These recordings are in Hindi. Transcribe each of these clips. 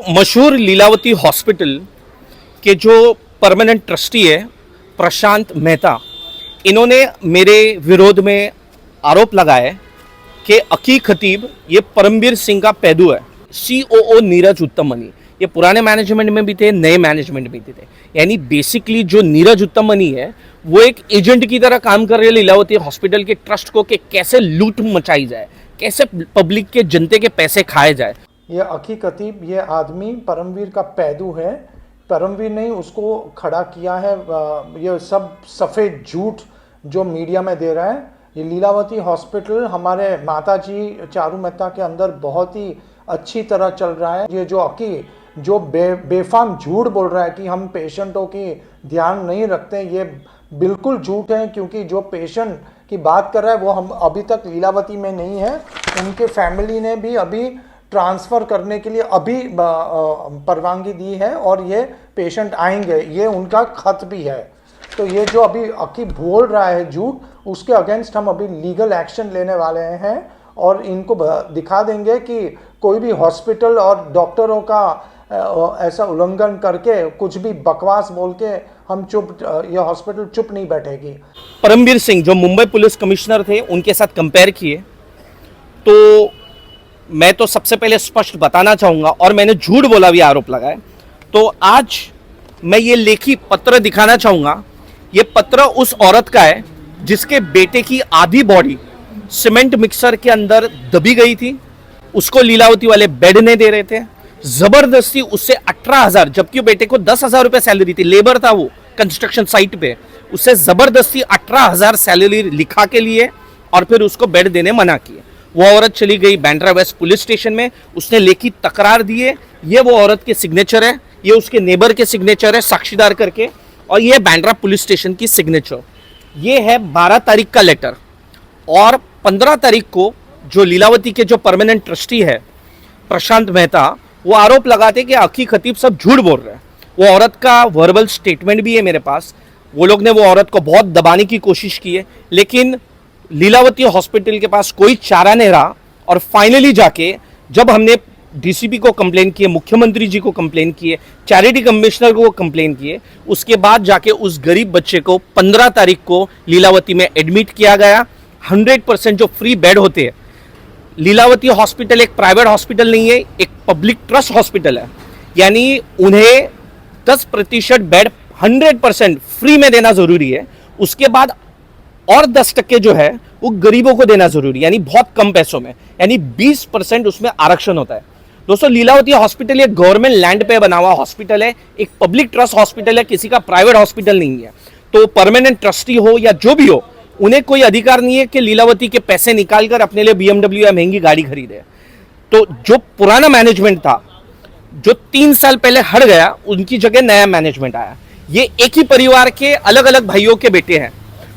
मशहूर लीलावती हॉस्पिटल के जो परमानेंट ट्रस्टी है प्रशांत मेहता, इन्होंने मेरे विरोध में आरोप लगाया कि अकी खतीब ये परमबीर सिंह का पैदू है। COO नीरज उत्तममनी ये पुराने मैनेजमेंट में भी थे, नए मैनेजमेंट में भी थे। यानी बेसिकली जो नीरज उत्तममनी है वो एक एजेंट की तरह काम कर रहे हैं लीलावती हॉस्पिटल के ट्रस्ट को, कि कैसे लूट मचाई जाए, कैसे पब्लिक के जनते के पैसे खाए जाए। ये अकी खतीब ये आदमी परमवीर का पैदू है। परमवीर ने उसको खड़ा किया है। ये सब सफ़ेद झूठ जो मीडिया में दे रहा है। ये लीलावती हॉस्पिटल हमारे माताजी चारू मेहता के अंदर बहुत ही अच्छी तरह चल रहा है। ये जो अकी जो बेफाम झूठ बोल रहा है कि हम पेशेंटों की ध्यान नहीं रखते, ये बिल्कुल झूठ है। क्योंकि जो पेशेंट की बात कर रहा है वो हम अभी तक लीलावती में नहीं है। उनके फैमिली ने भी अभी ट्रांसफ़र करने के लिए अभी परवानगी दी है और ये पेशेंट आएंगे, ये उनका खत भी है। तो ये जो अभी अकी बोल रहा है झूठ, उसके अगेंस्ट हम अभी लीगल एक्शन लेने वाले हैं और इनको दिखा देंगे कि कोई भी हॉस्पिटल और डॉक्टरों का ऐसा उल्लंघन करके कुछ भी बकवास बोल के हम ये हॉस्पिटल चुप नहीं बैठेगी। परमबीर सिंह जो मुंबई पुलिस कमिश्नर थे, उनके साथ कंपेयर किए तो मैं तो सबसे पहले स्पष्ट बताना चाहूँगा, और मैंने झूठ बोला भी आरोप लगाए। तो आज मैं ये लेखी पत्र दिखाना चाहूँगा। ये पत्र उस औरत का है जिसके बेटे की आधी बॉडी सीमेंट मिक्सर के अंदर दबी गई थी। उसको लीलावती वाले बेड नहीं दे रहे थे, ज़बरदस्ती उससे 18,000, जबकि बेटे को 10,000 रुपये सैलरी थी, लेबर था वो कंस्ट्रक्शन साइट पे, उससे ज़बरदस्ती 18,000 सैलरी लिखा के लिए और फिर उसको बेड देने मना किए। वो औरत चली गई बांद्रा वेस्ट पुलिस स्टेशन में, उसने लेखी तकरार दिए। ये वो औरत के सिग्नेचर है, ये उसके नेबर के सिग्नेचर है साक्षीदार करके, और ये बांद्रा पुलिस स्टेशन की सिग्नेचर। ये है 12 तारीख का लेटर। और 15 तारीख को जो लीलावती के जो परमानेंट ट्रस्टी है प्रशांत मेहता, वो आरोप लगाते कि अकी खतीब सब झूठ बोल रहे हैं। वो औरत का वर्बल स्टेटमेंट भी है मेरे पास। वो लोग ने वो औरत को बहुत दबाने की कोशिश की है, लेकिन लीलावती हॉस्पिटल के पास कोई चारा नहीं रहा। और फाइनली जाके जब हमने DCP को कंप्लेन किए, मुख्यमंत्री जी को कंप्लेन किए, चैरिटी कमिश्नर को कंप्लेन किए, उसके बाद जाके उस गरीब बच्चे को 15 तारीख को लीलावती में एडमिट किया गया। 100% जो फ्री बेड होते हैं, लीलावती हॉस्पिटल एक प्राइवेट हॉस्पिटल नहीं है, एक पब्लिक ट्रस्ट हॉस्पिटल है। यानी उन्हें 10% बेड 100% फ्री में देना जरूरी है। उसके बाद और 10% जो है वो गरीबों को देना जरूरी, यानी बहुत कम पैसों में, यानी 20% उसमें आरक्षण होता है। दोस्तों, लीलावती हॉस्पिटल एक गवर्नमेंट लैंड पे बना हुआ हॉस्पिटल है, एक पब्लिक ट्रस्ट हॉस्पिटल है, किसी का प्राइवेट हॉस्पिटल नहीं है। तो परमानेंट ट्रस्टी हो या जो भी हो, उन्हें कोई अधिकार नहीं है कि लीलावती के पैसे निकालकर अपने लिए BMW या महंगी गाड़ी खरीदे। तो जो पुराना मैनेजमेंट था, जो 3 साल पहले हट गया, उनकी जगह नया मैनेजमेंट आया। ये एक ही परिवार के अलग अलग भाइयों के बेटे हैं।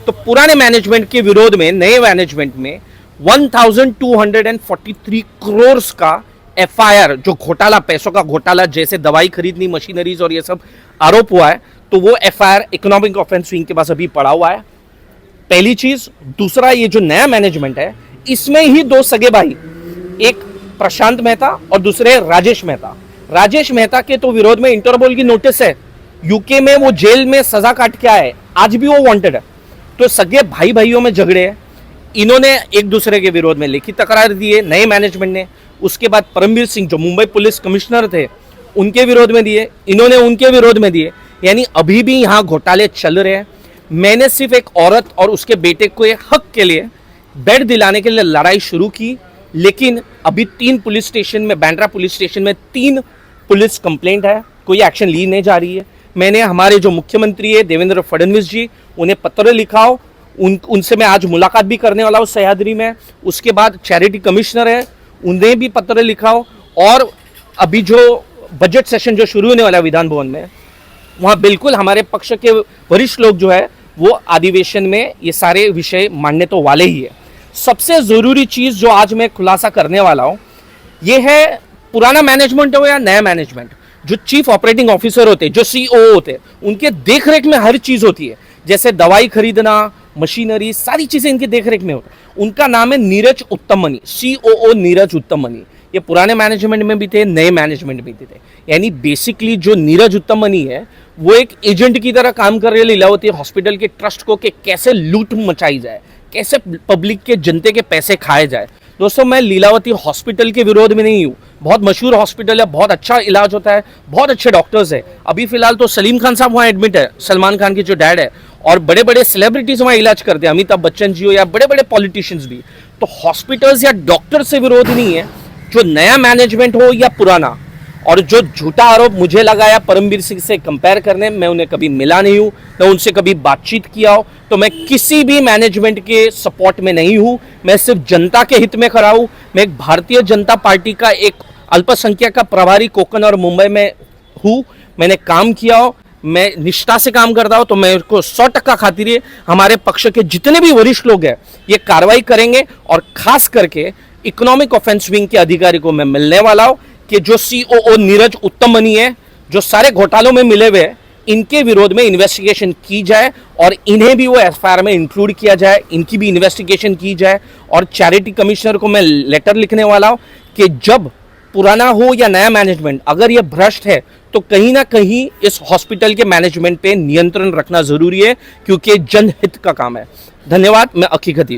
तो पुराने मैनेजमेंट के विरोध में नए मैनेजमेंट में 1243 करोड़ का FIR, जो घोटाला, पैसों का घोटाला, जैसे दवाई खरीदनी, मशीनरीज और ये सब आरोप हुआ है, तो वो FIR इकोनॉमिक ऑफेंस विंग के पास अभी पड़ा हुआ है। पहली चीज। दूसरा, ये जो नया मैनेजमेंट है, इसमें ही 2 सगे भाई, एक प्रशांत मेहता और दूसरे राजेश मेहता। राजेश मेहता के तो विरोध में इंटरपोल की नोटिस है, UK में वो जेल में सजा काट के आए, आज भी वो वांटेड है। तो सगे भाई भाइयों में झगड़े हैं। इन्होंने एक दूसरे के विरोध में लिखित तकरार दी है नए मैनेजमेंट ने। उसके बाद परमबीर सिंह जो मुंबई पुलिस कमिश्नर थे, उनके विरोध में दिए, इन्होंने उनके विरोध में दिए। यानी अभी भी यहाँ घोटाले चल रहे हैं। मैंने सिर्फ एक औरत और उसके बेटे को हक के लिए, बेड दिलाने के लिए लड़ाई शुरू की, लेकिन अभी 3 पुलिस स्टेशन में, बांद्रा पुलिस स्टेशन में 3 पुलिस कंप्लेंट है, कोई एक्शन ली नहीं जा रही है। मैंने हमारे जो मुख्यमंत्री है देवेंद्र फडणवीस जी, उन्हें पत्र लिखा हो, उनसे मैं आज मुलाकात भी करने वाला हूँ सह्याद्री में। उसके बाद चैरिटी कमिश्नर है, उन्हें भी पत्र लिखा हो। और अभी जो बजट सेशन जो शुरू होने वाला है विधान भवन में, वहाँ बिल्कुल हमारे पक्ष के वरिष्ठ लोग जो है वो अधिवेशन में ये सारे विषय मानने तो वाले ही है। सबसे ज़रूरी चीज़ जो आज मैं खुलासा करने वाला हूँ, ये है पुराना मैनेजमेंट हो या नया मैनेजमेंट, जो चीफ ऑपरेटिंग ऑफिसर होते हैं, जो COO होते हैं, उनके देखरेख में हर चीज़ होती है। जैसे दवाई खरीदना, मशीनरी, सारी चीज़ें इनके देखरेख में होती है। उनका नाम है नीरज उत्तममनी, COO नीरज उत्तममनी। ये पुराने मैनेजमेंट में भी थे, नए मैनेजमेंट में भी थे। यानी बेसिकली जो नीरज उत्तममनी है वो एक एजेंट की तरह काम कर रहे हैं लीलावती हॉस्पिटल के ट्रस्ट को कि कैसे लूट मचाई जाए, कैसे पब्लिक के जनते के पैसे खाए जाए। दोस्तों मैं लीलावती हॉस्पिटल के विरोध में नहीं हूँ, बहुत मशहूर हॉस्पिटल है, बहुत अच्छा इलाज होता है, बहुत अच्छे डॉक्टर्स है। अभी फिलहाल तो सलीम खान साहब वहाँ एडमिट है, सलमान खान के जो डैड है, और बड़े बड़े सेलिब्रिटीज वहाँ इलाज करते हैं, अमिताभ बच्चन जी हो या बड़े बड़े पॉलिटिशियंस भी। तो हॉस्पिटल्स या डॉक्टर से विरोध नहीं है, जो नया मैनेजमेंट हो या पुराना। और जो झूठा आरोप मुझे लगाया परमवीर सिंह से कंपेयर करने, मैं उन्हें कभी मिला नहीं हूं, मैं उनसे कभी बातचीत किया हो, तो मैं किसी भी मैनेजमेंट के सपोर्ट में नहीं हूं। मैं सिर्फ जनता के हित में खड़ा हूं। मैं एक भारतीय जनता पार्टी का एक अल्पसंख्यक का प्रभारी कोकण और मुंबई में हूं। मैंने काम किया हो, मैं निष्ठा से काम करता हूं, तो मैं उसको 100% खातिर है हमारे पक्ष के जितने भी वरिष्ठ लोग हैं ये कार्रवाई करेंगे। और खास करके इकोनॉमिक ऑफेंस विंग के अधिकारी को मैं मिलने वाला हूं कि जो सीओओ नीरज उत्तममनी है, जो सारे घोटालों में मिले हुए हैं, इनके विरोध में इन्वेस्टिगेशन की जाए और इन्हें भी वो एफआईआर में इंक्लूड किया जाए, इनकी भी इन्वेस्टिगेशन की जाए। और चैरिटी कमिश्नर को मैं लेटर लिखने वाला हूं कि जब पुराना हो या नया मैनेजमेंट, अगर ये भ्रष्ट है तो कहीं ना कहीं इस हॉस्पिटल के मैनेजमेंट पे नियंत्रण रखना जरूरी है, क्योंकि जनहित का काम है। धन्यवाद। मैं अकी खतीब।